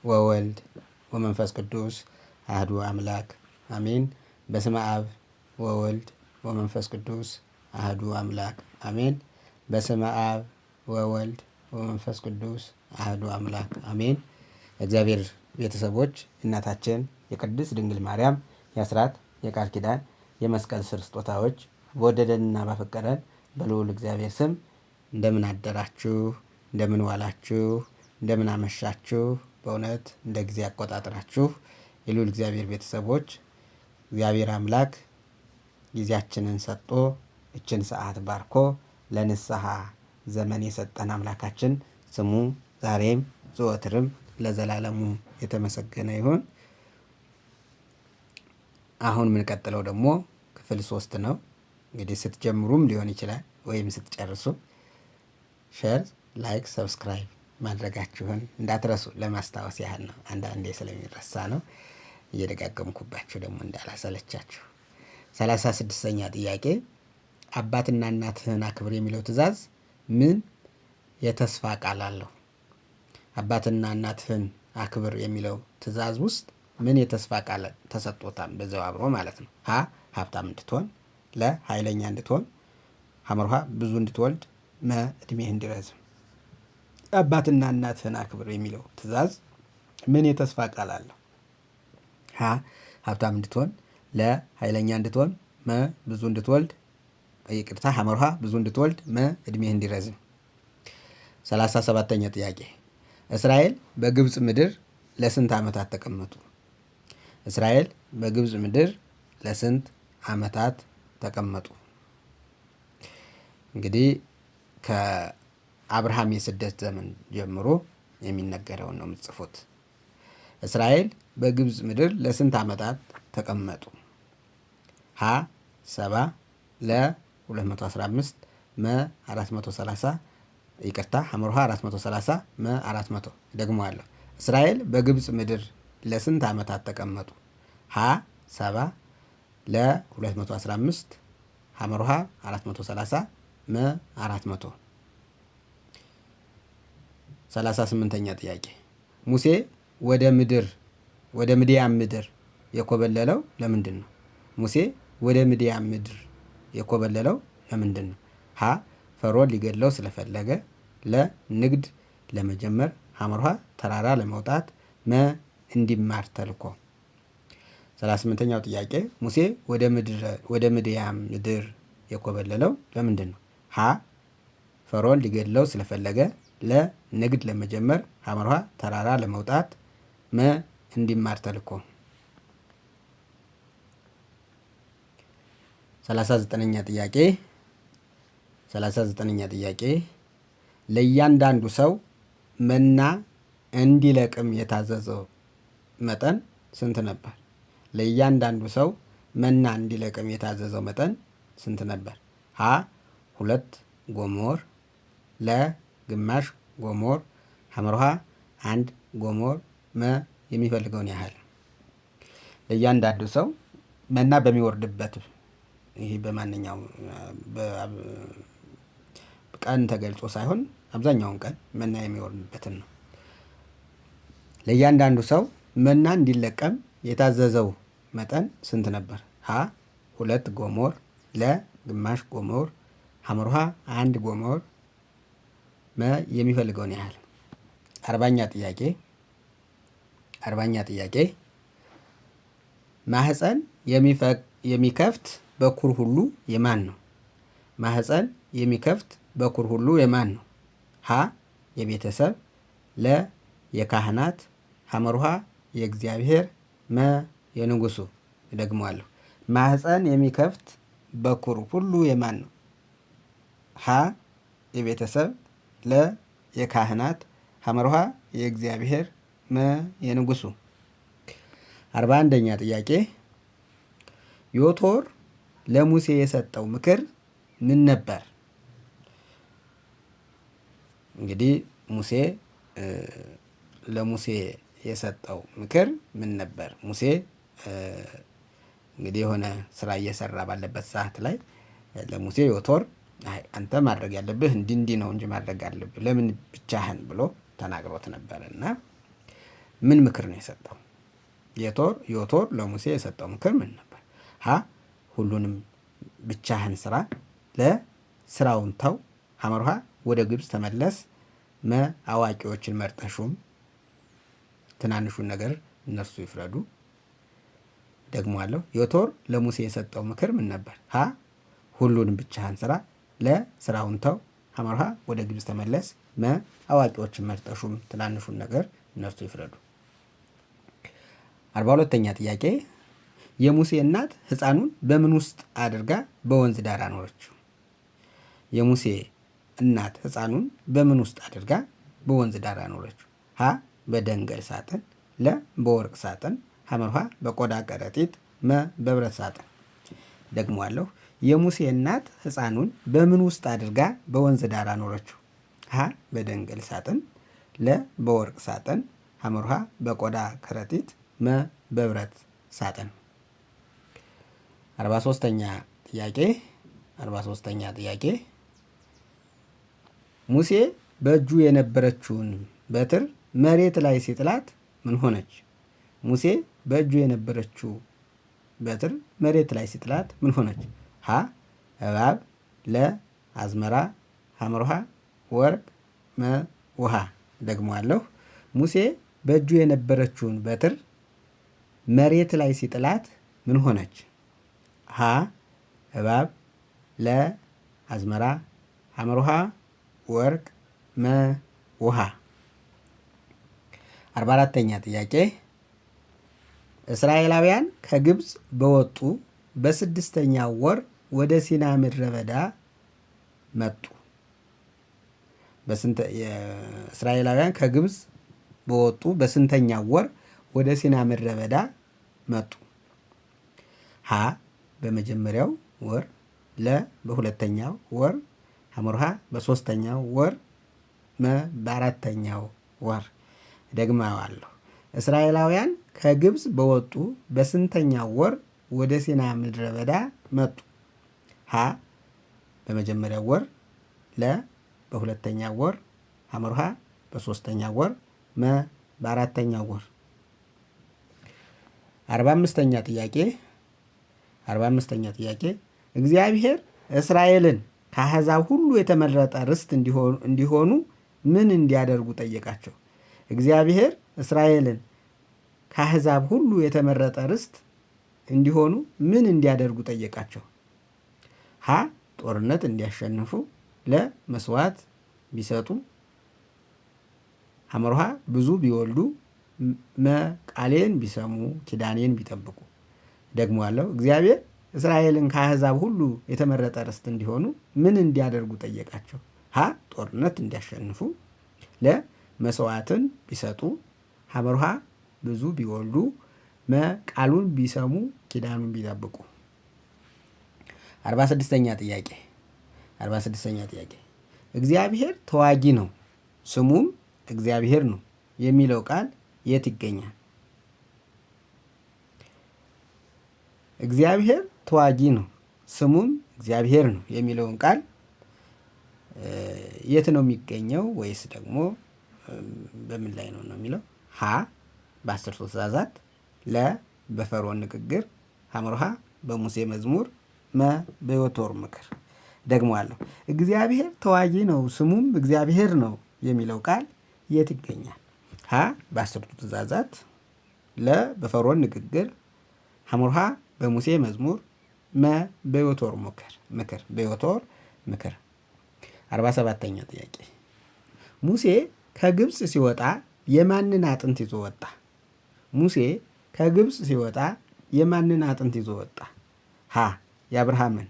ወወልድ ወመንፈስ ቅዱስ አህዱ አምላክ አሜን። በስመ አብ ወወልድ ወመንፈስ ቅዱስ አህዱ አምላክ አሜን። በስመ አብ ወወልድ ወመንፈስ ቅዱስ አህዱ አምላክ አሜን። እግዚአብሔር ቤተሰቦች እናታችን የቅድስት ድንግል ማርያም የአስራት የቃል ኪዳን የመስቀል ስር ስጦታዎች በወደደንና ባፈቀረን በልዑል እግዚአብሔር ስም እንደምን አደራችሁ፣ እንደምን ዋላችሁ፣ እንደምን አመሻችሁ። በእውነት እንደ ጊዜ አቆጣጠራችሁ የልዑል እግዚአብሔር ቤተሰቦች እግዚአብሔር አምላክ ጊዜያችንን ሰጥቶ እችን ሰዓት ባርኮ ለንስሐ ዘመን የሰጠን አምላካችን ስሙ ዛሬም ዘወትርም ለዘላለሙ የተመሰገነ ይሁን። አሁን የምንቀጥለው ደግሞ ክፍል 3 ነው። እንግዲህ ስትጀምሩም ሊሆን ይችላል ወይም ስትጨርሱ ሼር፣ ላይክ፣ ሰብስክራይብ ማድረጋችሁን እንዳትረሱ ለማስታወስ ያህል ነው። አንዳንዴ ስለሚረሳ ነው። እየደጋገምኩባችሁ ደግሞ እንዳላሰለቻችሁ። 36ኛ ጥያቄ አባትና እናትህን አክብር የሚለው ትእዛዝ ምን የተስፋ ቃል አለው? አባትና እናትህን አክብር የሚለው ትእዛዝ ውስጥ ምን የተስፋ ቃል ተሰጥቶታል? በዛው አብሮ ማለት ነው። ሀ ሀብታም እንድትሆን፣ ለ ኃይለኛ እንድትሆን፣ ሐመርሃ ብዙ እንድትወልድ፣ መ እድሜህ እንዲረዝም። አባትና እናትህን አክብር የሚለው ትእዛዝ ምን የተስፋ ቃል አለው? ሀ ሀብታም እንድትሆን፣ ለ ኃይለኛ እንድትሆን፣ መ ብዙ እንድትወልድ፣ ይቅርታ ሐመርሃ ብዙ እንድትወልድ፣ መ እድሜህ እንዲረዝም። 37ኛ ጥያቄ እስራኤል በግብፅ ምድር ለስንት ዓመታት ተቀመጡ? እስራኤል በግብፅ ምድር ለስንት ዓመታት ተቀመጡ? እንግዲህ ከአብርሃም የስደት ዘመን ጀምሮ የሚነገረውን ነው የምትጽፉት። እስራኤል በግብፅ ምድር ለስንት ዓመታት ተቀመጡ? ሀ 70፣ ለ 215፣ መ 430፣ ይቅርታ ሐመርሃ 430፣ መ 400። ደግሞአለሁ። እስራኤል በግብፅ ምድር ለስንት ዓመታት ተቀመጡ? ሀ 70፣ ለ 215፣ ሐመርሃ 430፣ መ 400። 38ኛ ጥያቄ ሙሴ ወደ ምድያም ምድር የኮበለለው ለምንድን ነው? ሙሴ ወደ ምድያም ምድር የኮበለለው ለምንድን ነው? ሀ ፈርዖን ሊገድለው ስለፈለገ፣ ለ ንግድ ለመጀመር፣ ሐመርሃ ተራራ ለመውጣት፣ መ እንዲማር ተልኮ። 38ኛው ጥያቄ ሙሴ ወደ ምድያም ምድር የኮበለለው ለምንድን ነው? ሀ ፈርዖን ሊገድለው ስለፈለገ፣ ለ ንግድ ለመጀመር፣ ሐመርሃ ተራራ ለመውጣት፣ መ እንዲማር ተልኮ። 39ኛ ጥያቄ ለእያንዳንዱ ሰው መና እንዲለቅም የታዘዘው መጠን ስንት ነበር? ለእያንዳንዱ ሰው መና እንዲለቅም የታዘዘው መጠን ስንት ነበር? ሀ 2 ጎሞር፣ ለ ግማሽ ጎሞር፣ ሐመርሃ 1 ጎሞር፣ መ የሚፈልገውን ያህል። ለእያንዳንዱ ሰው መና በሚወርድበት ይህ በማንኛውም ቀን ተገልጾ ሳይሆን አብዛኛውን ቀን መና የሚወርድበትን ነው። ለእያንዳንዱ ሰው መና እንዲለቀም የታዘዘው መጠን ስንት ነበር? ሀ 2 ጎሞር፣ ለ ግማሽ ጎሞር፣ ሐመርሃ 1 ጎሞር፣ መ የሚፈልገውን ያህል። 40ኛ ጥያቄ ማህፀን የሚከፍት በኩር ሁሉ የማን ነው? ማህፀን የሚከፍት በኩር ሁሉ የማን ነው? ሀ የቤተሰብ፣ ለ የካህናት፣ ሐመርሃ የእግዚአብሔር፣ መ የንጉሱ። ደግሞአለሁ። ማህፀን የሚከፍት በኩር ሁሉ የማን ነው? ሀ የቤተሰብ፣ ለ የካህናት፣ ሐመርሃ የእግዚአብሔር፣ መ የንጉሱ። 41ኛ ጥያቄ ዮቶር ለሙሴ የሰጠው ምክር ምን ነበር? እንግዲህ ለሙሴ የሰጠው ምክር ምን ነበር? ሙሴ እንግዲህ የሆነ ስራ እየሰራ ባለበት ሰዓት ላይ ለሙሴ ዮቶር አንተ ማድረግ ያለብህ እንዲህ ነው እንጂ ማድረግ አለብህ ለምን ብቻህን ብሎ ተናግሮት ነበር እና ምን ምክር ነው የሰጠው? ዮቶር ለሙሴ የሰጠው ምክር ምን ነበር? ሀ ሁሉንም ብቻህን ስራ፣ ለስራውን ተው፣ ሐመርሃ ወደ ግብፅ ተመለስ፣ መ አዋቂዎችን መርጠህ ሹም፣ ትናንሹን ነገር እነርሱ ይፍረዱ። ደግሞአለሁ። ዮቶር ለሙሴ የሰጠው ምክር ምን ነበር? ሀ ሁሉንም ብቻህን ስራ፣ ለስራውን ተው፣ ሐመርሃ ወደ ግብፅ ተመለስ፣ መ አዋቂዎችን መርጠህ ሹም፣ ትናንሹን ነገር እነርሱ ይፍረዱ። 42ኛ ጥያቄ የሙሴ እናት ሕፃኑን በምን ውስጥ አድርጋ በወንዝ ዳር አኖረችው? የሙሴ እናት ሕፃኑን በምን ውስጥ አድርጋ በወንዝ ዳር አኖረችው? ሀ በደንገል ሳጥን፣ ለ በወርቅ ሳጥን፣ ሐመርሃ በቆዳ ከረጢት፣ መ በብረት ሳጥን። ደግሞአለሁ። የሙሴ እናት ሕፃኑን በምን ውስጥ አድርጋ በወንዝ ዳር አኖረችው? ሀ በደንገል ሳጥን፣ ለ በወርቅ ሳጥን፣ ሐመርሃ በቆዳ ከረጢት፣ መ በብረት ሳጥን። 43ኛ ጥያቄ ሙሴ በእጁ የነበረችውን በትር መሬት ላይ ሲጥላት ምን ሆነች? ሙሴ በእጁ የነበረችው በትር መሬት ላይ ሲጥላት ምን ሆነች? ሀ እባብ፣ ለ አዝመራ፣ ሐመርሃ ወርቅ፣ መ ውሃ። ደግሞአለሁ። ሙሴ በእጁ የነበረችውን በትር መሬት ላይ ሲጥላት ምን ሆነች? ሀ እባብ፣ ለ አዝመራ፣ ሐመርሃ ወርቅ፣ መ ውሃ። 44ኛ ጥያቄ እስራኤላውያን ከግብፅ በወጡ በ6ኛው ወር ወደ ሲና ምድረ በዳ መጡ። እስራኤላውያን ከግብፅ በወጡ በስንተኛው ወር ወደ ሲና ምድረ በዳ መጡ? ሀ በመጀመሪያው ወር፣ ለ በሁለተኛው ወር፣ ሐመርሃ በሶስተኛው ወር፣ መ በአራተኛው ወር። ደግመዋለሁ። እስራኤላውያን ከግብፅ በወጡ በስንተኛው ወር ወደ ሲና ምድረ በዳ መጡ? ሀ በመጀመሪያው ወር፣ ለ በሁለተኛው ወር፣ ሐመርሃ በሶስተኛው ወር፣ መ በአራተኛው ወር። 45ኛ ጥያቄ እግዚአብሔር እስራኤልን ከአሕዛብ ሁሉ የተመረጠ ርስት እንዲሆኑ ምን እንዲያደርጉ ጠየቃቸው? እግዚአብሔር እስራኤልን ከአሕዛብ ሁሉ የተመረጠ ርስት እንዲሆኑ ምን እንዲያደርጉ ጠየቃቸው? ሀ ጦርነት እንዲያሸንፉ፣ ለ መስዋዕት ቢሰጡ፣ ሐመርሃ ብዙ ቢወልዱ፣ መ ቃሌን ቢሰሙ ኪዳኔን ቢጠብቁ። ደግሞአለሁ። እግዚአብሔር እስራኤልን ከአሕዛብ ሁሉ የተመረጠ ርስት እንዲሆኑ ምን እንዲያደርጉ ጠየቃቸው? ሀ ጦርነት እንዲያሸንፉ፣ ለ መስዋዕትን ቢሰጡ፣ ሐመርሃ ብዙ ቢወልዱ፣ መ ቃሉን ቢሰሙ ኪዳኑን ቢጠብቁ። 46ኛ ጥያቄ እግዚአብሔር ተዋጊ ነው ስሙም እግዚአብሔር ነው የሚለው ቃል የት ይገኛል? እግዚአብሔር ተዋጊ ነው ስሙም እግዚአብሔር ነው የሚለውን ቃል የት ነው የሚገኘው? ወይስ ደግሞ በምን ላይ ነው የሚለው? ሀ በ10ቱ ትእዛዛት፣ ለ በፈርዖን ንግግር፣ ሐመርሃ በሙሴ መዝሙር፣ መ በዮቶር ምክር። ደግሞአለሁ። እግዚአብሔር ተዋጊ ነው ስሙም እግዚአብሔር ነው የሚለው ቃል የት ይገኛል? ሀ በ10ቱ ትእዛዛት፣ ለ በፈርዖን ንግግር፣ ሐመርሃ በሙሴ መዝሙር፣ መ በዮቶር ምክር። 47ኛ ጥያቄ ሙሴ ከግብፅ ሲወጣ የማንን አጥንት ይዞ ወጣ? ሙሴ ከግብፅ ሲወጣ የማንን አጥንት ይዞ ወጣ? ሀ የአብርሃምን፣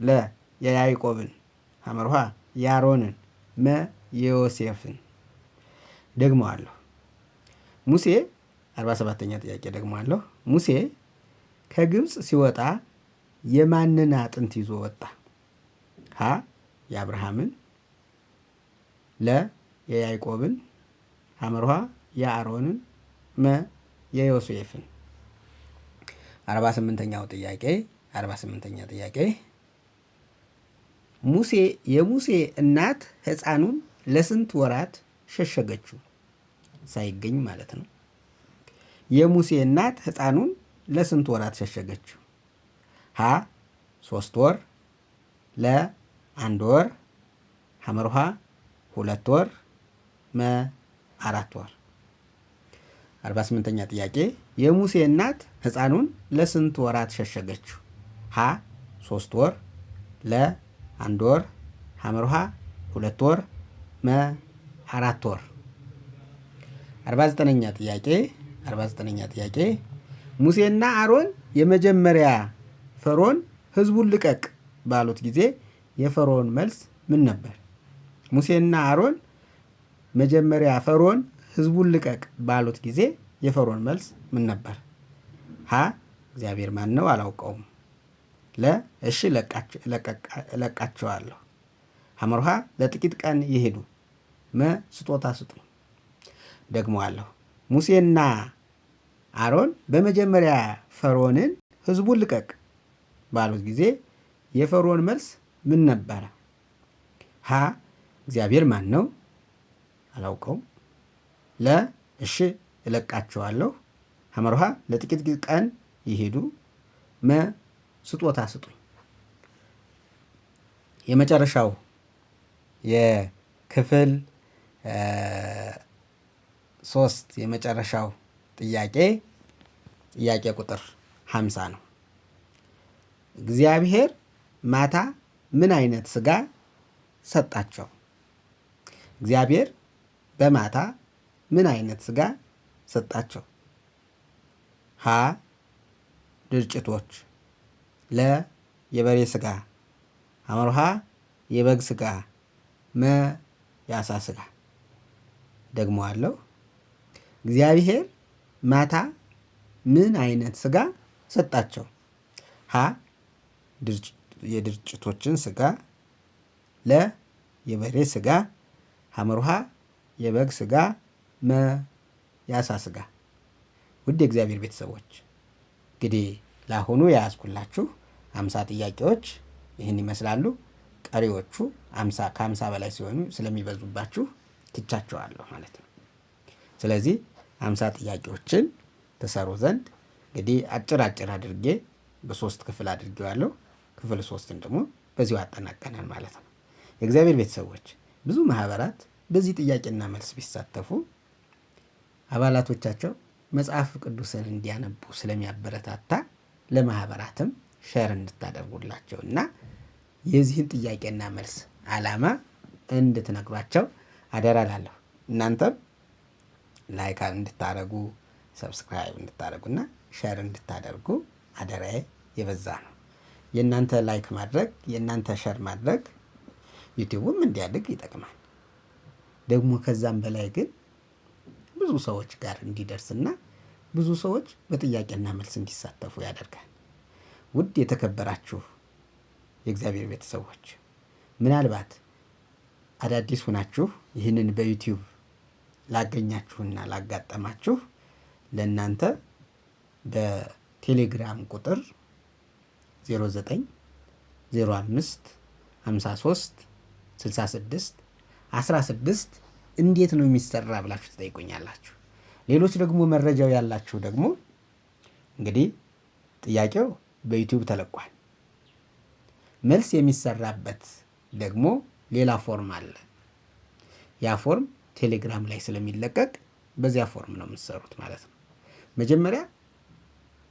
ለ የያዕቆብን፣ ሐመርሃ የአሮንን፣ መ የዮሴፍን። ደግመዋለሁ። ሙሴ 47ኛ ጥያቄ ደግመዋለሁ። ሙሴ ከግብፅ ሲወጣ የማንን አጥንት ይዞ ወጣ? ሀ የአብርሃምን፣ ለ የያዕቆብን፣ ሐመርሃ የአሮንን፣ መ የዮሴፍን። 48ኛ ጥያቄ የሙሴ እናት ሕፃኑን ለስንት ወራት ሸሸገችው? ሳይገኝ ማለት ነው። የሙሴ እናት ሕፃኑን ለስንት ወራት ሸሸገችው? ሀ 3 ወር፣ ለ 1 ወር፣ ሐመርሃ 2 ወር፣ መ 4 ወር። 48ኛ ጥያቄ የሙሴ እናት ሕፃኑን ለስንት ወራት ሸሸገችው? ሀ 3 ወር፣ ለ 1 ወር፣ ሐመርሃ 2 ወር፣ መ 4 ወር። 49ኛ ጥያቄ ሙሴና አሮን የመጀመሪያ ፈርዖን ሕዝቡን ልቀቅ ባሉት ጊዜ የፈርዖን መልስ ምን ነበር? ሙሴና አሮን መጀመሪያ ፈርዖን ሕዝቡን ልቀቅ ባሉት ጊዜ የፈርዖን መልስ ምን ነበር? ሀ እግዚአብሔር ማን ነው አላውቀውም፣ ለ እሺ እለቃቸዋለሁ፣ ሐመርሃ ለጥቂት ቀን ይሄዱ፣ መ ስጦታ ስጡኝ። ደግመዋለሁ። ሙሴና አሮን በመጀመሪያ ፈርዖንን ሕዝቡን ልቀቅ ባሉት ጊዜ የፈርዖን መልስ ምን ነበረ? ሀ እግዚአብሔር ማን ነው አላውቀውም፣ ለ እሺ እለቃቸዋለሁ፣ ሐመርሃ ለጥቂት ቀን ይሄዱ፣ መ ስጦታ ስጡኝ። የመጨረሻው የክፍል 3 የመጨረሻው ጥያቄ ቁጥር 50 ነው። እግዚአብሔር ማታ ምን አይነት ሥጋ ሰጣቸው? እግዚአብሔር በማታ ምን አይነት ሥጋ ሰጣቸው? ሀ ድርጭቶች፣ ለ የበሬ ሥጋ፣ ሐመርሃ የበግ ሥጋ፣ መ የዓሣ ሥጋ። ደግመዋለሁ። እግዚአብሔር ማታ ምን አይነት ሥጋ ሰጣቸው? ሀ የድርጭቶችን ሥጋ፣ ለ የበሬ ሥጋ፣ ሐመርሃ የበግ ሥጋ፣ መ የዓሣ ሥጋ። ውድ የእግዚአብሔር ቤተሰቦች እንግዲህ ለአሁኑ የያዝኩላችሁ 50 ጥያቄዎች ይህን ይመስላሉ። ቀሪዎቹ ከ50 በላይ ሲሆኑ ስለሚበዙባችሁ ትቻቸዋለሁ ማለት ነው። ስለዚህ 50 ጥያቄዎችን ትሰሩ ዘንድ እንግዲህ አጭር አድርጌ በ3 ክፍል አድርጌዋለሁ። ክፍል 3ን ደግሞ በዚሁ አጠናቀናል ማለት ነው። የእግዚአብሔር ቤተሰቦች ብዙ ማህበራት በዚህ ጥያቄና መልስ ቢሳተፉ አባላቶቻቸው መጽሐፍ ቅዱስን እንዲያነቡ ስለሚያበረታታ ለማህበራትም ሼር እንድታደርጉላቸው እና የዚህን ጥያቄና መልስ ዓላማ እንድትነግሯቸው አደራ ላለሁ። እናንተም ላይክ እንድታደርጉ፣ ሰብስክራይብ እንድታደርጉና ሼር እንድታደርጉ አደራዬ የበዛ ነው። የእናንተ ላይክ ማድረግ፣ የእናንተ ሼር ማድረግ ዩቲዩብም እንዲያድግ ይጠቅማል። ደግሞ ከዛም በላይ ግን ብዙ ሰዎች ጋር እንዲደርስና ብዙ ሰዎች በጥያቄና መልስ እንዲሳተፉ ያደርጋል። ውድ የተከበራችሁ የእግዚአብሔር ቤተሰቦች ምናልባት አዳዲስ ሆናችሁ ይህንን በዩቲዩብ ላገኛችሁና ላጋጠማችሁ ለእናንተ በቴሌግራም ቁጥር 09 05 53 66 16 እንዴት ነው የሚሰራ ብላችሁ ትጠይቁኛላችሁ። ሌሎች ደግሞ መረጃው ያላችሁ ደግሞ እንግዲህ ጥያቄው በዩቲዩብ ተለቋል። መልስ የሚሰራበት ደግሞ ሌላ ፎርም አለ። ያ ፎርም ቴሌግራም ላይ ስለሚለቀቅ በዚያ ፎርም ነው የምትሰሩት ማለት ነው። መጀመሪያ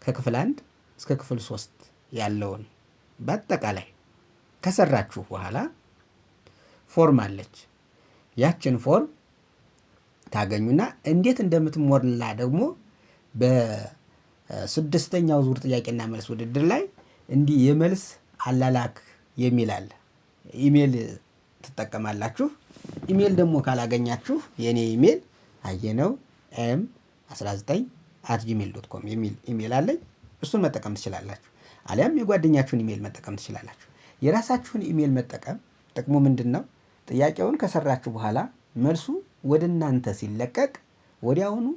ከክፍል 1 እስከ ክፍል 3 ያለውን በአጠቃላይ ከሰራችሁ በኋላ ፎርም አለች። ያችን ፎርም ታገኙና እንዴት እንደምትሞላ ደግሞ በ6ኛው ዙር ጥያቄና መልስ ውድድር ላይ እንዲህ የመልስ አላላክ የሚል አለ። ኢሜል ትጠቀማላችሁ። ኢሜል ደግሞ ካላገኛችሁ የኔ ኢሜል አየነው m19@gmail.com የሚል ኢሜል አለኝ። እሱን መጠቀም ትችላላችሁ። አሊያም የጓደኛችሁን ኢሜል መጠቀም ትችላላችሁ። የራሳችሁን ኢሜል መጠቀም ጥቅሙ ምንድን ነው? ጥያቄውን ከሰራችሁ በኋላ መልሱ ወደ እናንተ ሲለቀቅ ወዲያውኑ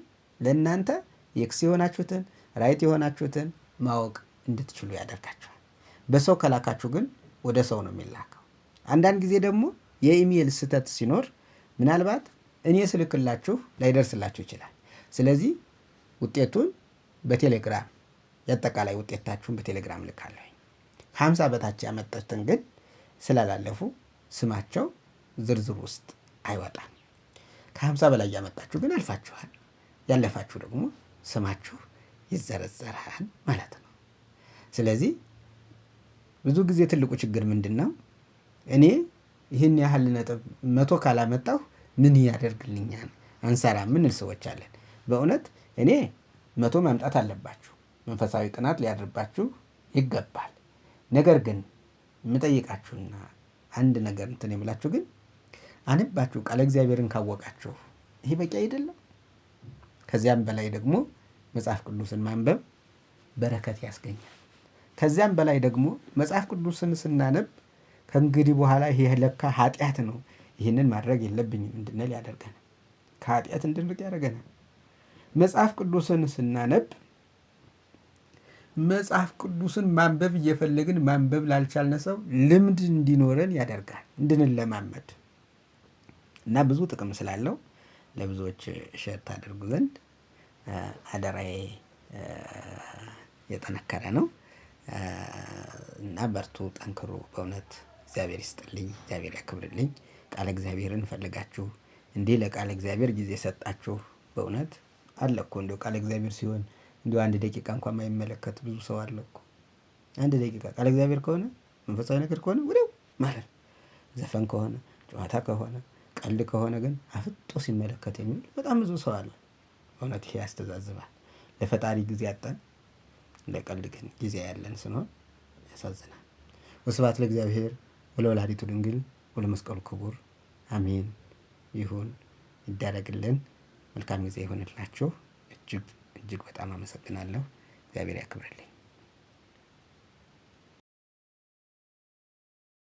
ለእናንተ ኤክስ የሆናችሁትን ራይት የሆናችሁትን ማወቅ እንድትችሉ ያደርጋችኋል። በሰው ከላካችሁ ግን ወደ ሰው ነው የሚላከው። አንዳንድ ጊዜ ደግሞ የኢሜል ስህተት ሲኖር ምናልባት እኔ ስልክላችሁ ላይደርስላችሁ ይችላል። ስለዚህ ውጤቱን በቴሌግራም የአጠቃላይ ውጤታችሁን በቴሌግራም ልካለሁ። 50 በታች ያመጡትን ግን ስላላለፉ ስማቸው ዝርዝር ውስጥ አይወጣም። ከ50 በላይ ያመጣችሁ ግን አልፋችኋል። ያለፋችሁ ደግሞ ስማችሁ ይዘረዘራል ማለት ነው። ስለዚህ ብዙ ጊዜ ትልቁ ችግር ምንድን ነው? እኔ ይህን ያህል ነጥብ 100 ካላመጣሁ ምን ያደርግልኛል አንሰራ ምንል ሰዎች አለን። በእውነት እኔ 100 ማምጣት አለባችሁ፣ መንፈሳዊ ቅናት ሊያድርባችሁ ይገባል። ነገር ግን የምጠይቃችሁና አንድ ነገር እንትን የምላችሁ ግን አንባችሁ ቃለ እግዚአብሔርን ካወቃችሁ ይህ በቂ አይደለም? ከዚያም በላይ ደግሞ መጽሐፍ ቅዱስን ማንበብ በረከት ያስገኛል። ከዚያም በላይ ደግሞ መጽሐፍ ቅዱስን ስናነብ ከእንግዲህ በኋላ ይሄ ለካ ኃጢአት ነው፣ ይህንን ማድረግ የለብኝም እንድንል ያደርገናል። ከኃጢአት እንድንርቅ ያደርገናል። መጽሐፍ ቅዱስን ስናነብ መጽሐፍ ቅዱስን ማንበብ እየፈለግን ማንበብ ላልቻልነ ሰው ልምድ እንዲኖረን ያደርጋል፣ እንድንለማመድ እና ብዙ ጥቅም ስላለው ለብዙዎች ሼር ታደርጉ ዘንድ አደራዬ የጠነከረ ነው እና በርቱ፣ ጠንክሩ። በእውነት እግዚአብሔር ይስጥልኝ፣ እግዚአብሔር ያክብርልኝ። ቃለ እግዚአብሔርን ፈልጋችሁ እንዲህ ለቃለ እግዚአብሔር ጊዜ ሰጣችሁ። በእውነት አለ እኮ እንዲሁ ቃለ እግዚአብሔር ሲሆን እንዲሁ 1 ደቂቃ እንኳን የማይመለከት ብዙ ሰው አለ እኮ። 1 ደቂቃ ቃለ እግዚአብሔር ከሆነ መንፈሳዊ ነገር ከሆነ ወዲያው ማለት ነው። ዘፈን ከሆነ ጨዋታ ከሆነ ቀልድ ከሆነ ግን አፍጦ ሲመለከት የሚል በጣም ብዙ ሰው አለ። እውነት ይሄ ያስተዛዝባል። ለፈጣሪ ጊዜ አጣን፣ ለቀልድ ግን ጊዜ ያለን ስንሆን ያሳዝናል። ወስብሐት ለእግዚአብሔር ወለወላዲቱ ድንግል ወለመስቀሉ ክቡር አሜን። ይሁን ይደረግልን። መልካም ጊዜ ይሆንላችሁ። እጅግ በጣም አመሰግናለሁ። እግዚአብሔር ያክብርልኝ።